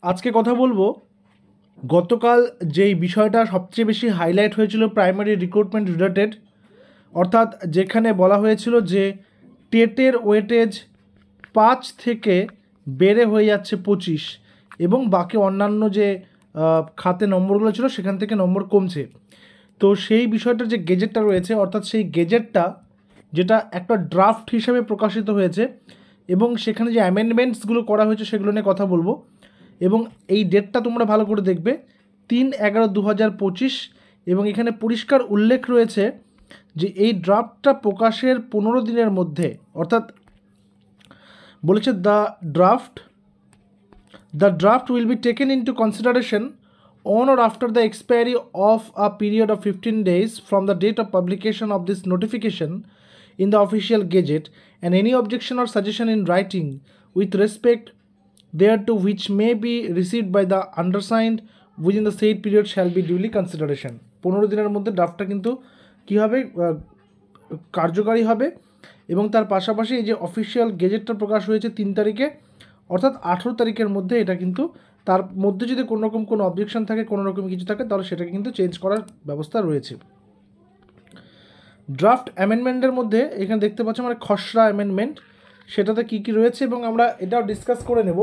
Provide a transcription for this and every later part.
আজকে কথা বলবো গতকাল যেই বিষয়টা সবচেয়ে বেশি হাইলাইট হয়েছিল প্রাইমারি রিক্রুটমেন্ট রিলেটেড, অর্থাৎ যেখানে বলা হয়েছিল যে টেটের ওয়েটেজ 5 থেকে বেড়ে হয়ে যাচ্ছে 25 এবং বাকি অন্যান্য যে খাতে নম্বরগুলো ছিল সেখান থেকে নম্বর কমছে। তো সেই বিষয়টার যে গেজেটটা রয়েছে, অর্থাৎ সেই গেজেটটা যেটা একটা ড্রাফট হিসেবে প্রকাশিত হয়েছে এবং সেখানে যে অ্যামেন্ডমেন্টসগুলো করা হয়েছে সেগুলো নিয়ে কথা বলবো। এবং এই ডেটটা তোমরা ভালো করে দেখবে, 3/11/2025, এবং এখানে পরিষ্কার উল্লেখ রয়েছে যে এই ড্রাফটটা প্রকাশের 15 দিনের মধ্যে, অর্থাৎ বলেছে the draft will be taken into consideration on or after the expiry of a period of 15 days from the date of publication of this notification in the official gazette, and any objection or suggestion in writing with respect thereto which may be received by the undersigned within the said period shall be duly consideration। 15 দিনের মধ্যে ড্রাফটটা কিন্তু কী হবে, কার্যকারী হবে। এবং তার পাশাপাশি এই যে অফিসিয়াল গেজেটটা প্রকাশ হয়েছে 3 তারিখে, অর্থাৎ 18 তারিখের মধ্যে এটা কিন্তু, তার মধ্যে যদি কোনো রকম কোনো অবজেকশন থাকে, কোনো রকম কিছু থাকে, তাহলে সেটাকে কিন্তু চেঞ্জ করার ব্যবস্থা রয়েছে। ড্রাফট অ্যামেন্ডমেন্টের মধ্যে এখানে দেখতে পাচ্ছি মানে খসড়া অ্যামেন্ডমেন্ট, সেটাতে কী কী রয়েছে এবং আমরা এটাও ডিসকাস করে নেব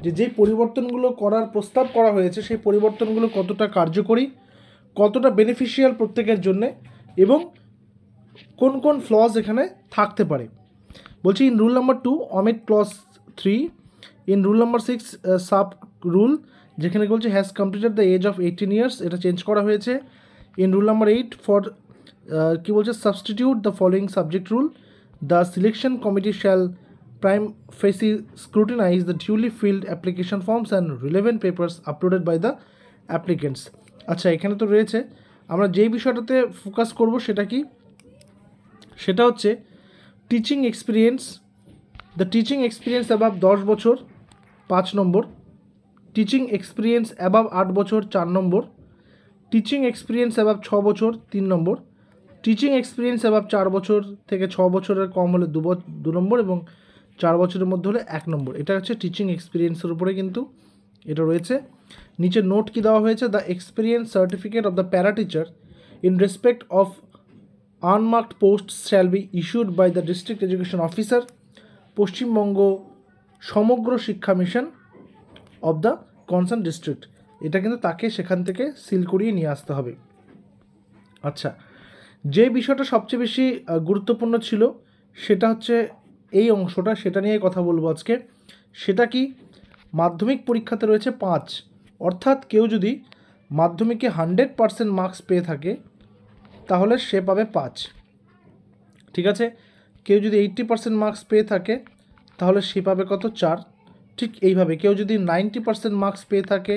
যে যেই পরিবর্তনগুলো করার প্রস্তাব করা হয়েছে সেই পরিবর্তনগুলো কতটা কার্যকরী, কতটা বেনিফিশিয়াল প্রত্যেকের জন্যে, এবং কোন কোন ফ্লজ এখানে থাকতে পারে। বলছি in rule number 2 omit clause 3, in rule number 6 sub rule যেখানে বলছে has completed the age of 18 years, এটা চেঞ্জ করা হয়েছে। ইন রুল নাম্বার 8 ফর কী বলছে substitute the following subject rule, the selection committee shall prima facie scrutinise the duly filled application forms and relevant papers uploaded by the applicants. আচ্ছা, এখানে তো রয়েছে, আমরা যেই বিষয়টাতে ফোকাস করব সেটা কি, সেটা হচ্ছে teaching experience, the teaching experience above 10 বছর 5 নম্বর, টিচিং এক্সপিরিয়েন্স অ্যাবাভ 8 বছর 4 নম্বর, টিচিং এক্সপিরিয়েন্স অ্যাবাভ 6 বছর 3 নম্বর, টিচিং এক্সপিরিয়েন্স অ্যাবাভ 4 বছর থেকে 6 বছরের কম হলে 2 নম্বর, এবং 4 বছরের মধ্যে হলে 1 নম্বর। এটা হচ্ছে টিচিং এক্সপিরিয়েন্সের উপরে কিন্তু এটা রয়েছে। নিচে নোট কি দেওয়া হয়েছে, the experience certificate of the para teacher in respect of unmarked posts shall be issued by the district education officer, Paschimbanga সমগ্র শিক্ষা mission of the concern district. এটা কিন্তু তাকে সেখান থেকে সিল করিয়ে নিয়ে আসতে হবে। আচ্ছা, যে বিষয়টা সবচেয়ে বেশি গুরুত্বপূর্ণ ছিল সেটা হচ্ছে এই অংশটা, সেটা নিয়ে কথা বলবো আজকে। সেটা কি, মাধ্যমিক পরীক্ষাতে রয়েছে 5, অর্থাৎ কেউ যদি মাধ্যমিকে 100% মার্কস পেয়ে থাকে তাহলে সে পাবে 5, ঠিক আছে। কেউ যদি 80% মার্কস পেয়ে থাকে তাহলে সে পাবে কত, 4। ঠিক এইভাবে কেউ যদি 90% মার্কস পেয়ে থাকে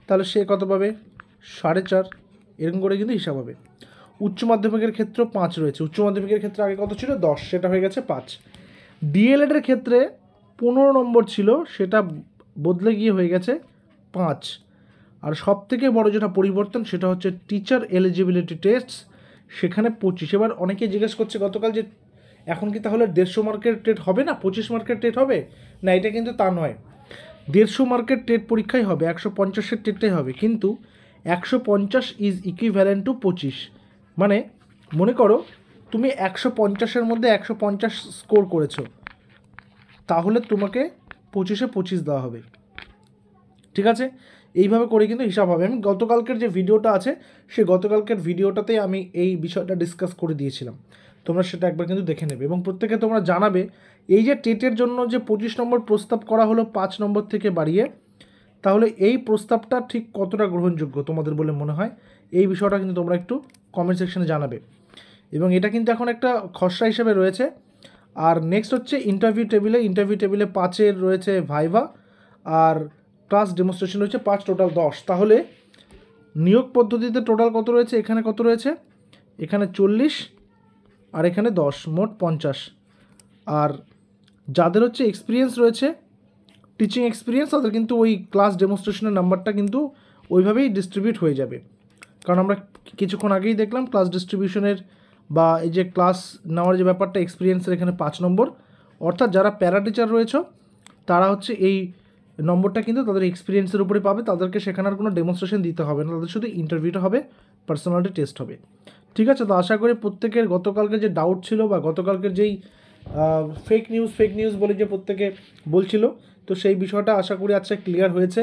তাহলে সে কত পাবে, 4.5। এরকম করে কিন্তু হিসাব হবে। উচ্চ মাধ্যমিকের ক্ষেত্রেও 5 রয়েছে। উচ্চ মাধ্যমিকের ক্ষেত্রে আগে কত ছিল, 10, সেটা হয়ে গেছে 5। ডিএলএডের ক্ষেত্রে 15 নম্বর ছিল, সেটা বদলে গিয়ে হয়ে গেছে 5। আর সবথেকে বড় যেটা পরিবর্তন সেটা হচ্ছে টিচার এলিজিবিলিটি টেস্টস, সেখানে 25। এবার অনেকে জিজ্ঞেস করছে গতকাল যে এখন কি তাহলে 150 মার্কের টেট হবে না, 25 মার্কের টেট হবে না? এটা কিন্তু তা নয়, 150 মার্কের টেট পরীক্ষাই হবে, 150-এর টেটটাই হবে, কিন্তু 150 ইজ ইকুইভ্যালেন্ট টু 25। মানে মনে করো তুমি 150-এর মধ্যে 150 স্কোর করেছো, তাহলে তোমাকে 25-এ 25 দেওয়া হবে, ঠিক আছে। এইভাবে করে কিন্তু হিসাব হবে। আমি গতকালকের যে ভিডিওটা আছে সেই গতকালকের ভিডিওটাতেই আমি এই বিষয়টা ডিসকাস করে দিয়েছিলাম, তোমরা সেটা একবার কিন্তু দেখে নেবে এবং প্রত্যেকে তোমরা জানাবে এই যে টেটের জন্য যে 25 নম্বর প্রস্তাব করা হলো 5 নম্বর থেকে বাড়িয়ে, তাহলে এই প্রস্তাবটা ঠিক কতটা গ্রহণযোগ্য তোমাদের বলে মনে হয়, এই বিষয়টা কিন্তু তোমরা একটু কমেন্ট সেকশনে জানাবে। এবং এটা কিন্তু এখন একটা খসড়া হিসেবে রয়েছে। আর নেক্সট হচ্ছে ইন্টারভিউ টেবিলে 5-এর রয়েছে ভাইভা, আর ক্লাস ডেমনস্ট্রেশন রয়েছে 5, টোটাল 10। তাহলে নিয়োগ পদ্ধতিতে টোটাল কত রয়েছে, এখানে কত রয়েছে, এখানে 40 আর এখানে 10, মোট 50। আর যাদের হচ্ছে এক্সপিরিয়েন্স রয়েছে, টিচিং এক্সপিরিয়েন্স, তাদের কিন্তু ওই ক্লাস ডেমনস্ট্রেশনের নাম্বারটা কিন্তু ওইভাবেই ডিস্ট্রিবিউট হয়ে যাবে। কারণ আমরা কিছুক্ষণ আগেই দেখলাম ক্লাস ডিস্ট্রিবিউশনের বা এই যে ক্লাস নেওয়ার যে ব্যাপারটা, এক্সপিরিয়েন্সের এখানে 5 নম্বর, অর্থাৎ যারা প্যারা টিচার রয়েছে তারা হচ্ছে এই নম্বরটা কিন্তু তাদের এক্সপিরিয়েন্সের উপরে পাবে, তাদেরকে সেখানে আর কোনো ডেমনস্ট্রেশন দিতে হবে না, তাদের শুধু ইন্টারভিউটা হবে, পার্সোনালিটি টেস্ট হবে। ঠিক আছে, তো আশা করি প্রত্যেকের গতকালকে যে ডাউট ছিল বা গতকালকের যেই ফেক নিউজ বলে যে প্রত্যেকে বলছিল, তো সেই বিষয়টা আশা করি আজকে ক্লিয়ার হয়েছে।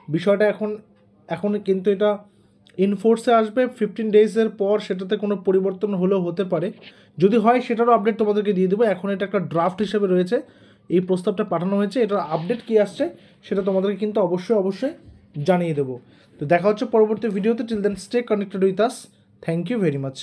বিষয়টা এখন কিন্তু এটা ইনফোর্সে আসবে 15 ডেজের পর, সেটাতে কোনো পরিবর্তন হলেও হতে পারে, যদি হয় সেটারও আপডেট তোমাদেরকে দিয়ে দেবো। এখন এটা একটা ড্রাফট হিসেবে রয়েছে, এই প্রস্তাবটা পাঠানো হয়েছে, এটার আপডেট কী আসছে সেটা তোমাদেরকে কিন্তু অবশ্যই জানিয়ে দেবো। তো দেখা হচ্ছে পরবর্তী ভিডিওতে। Till then stay connected with us. Thank you very much.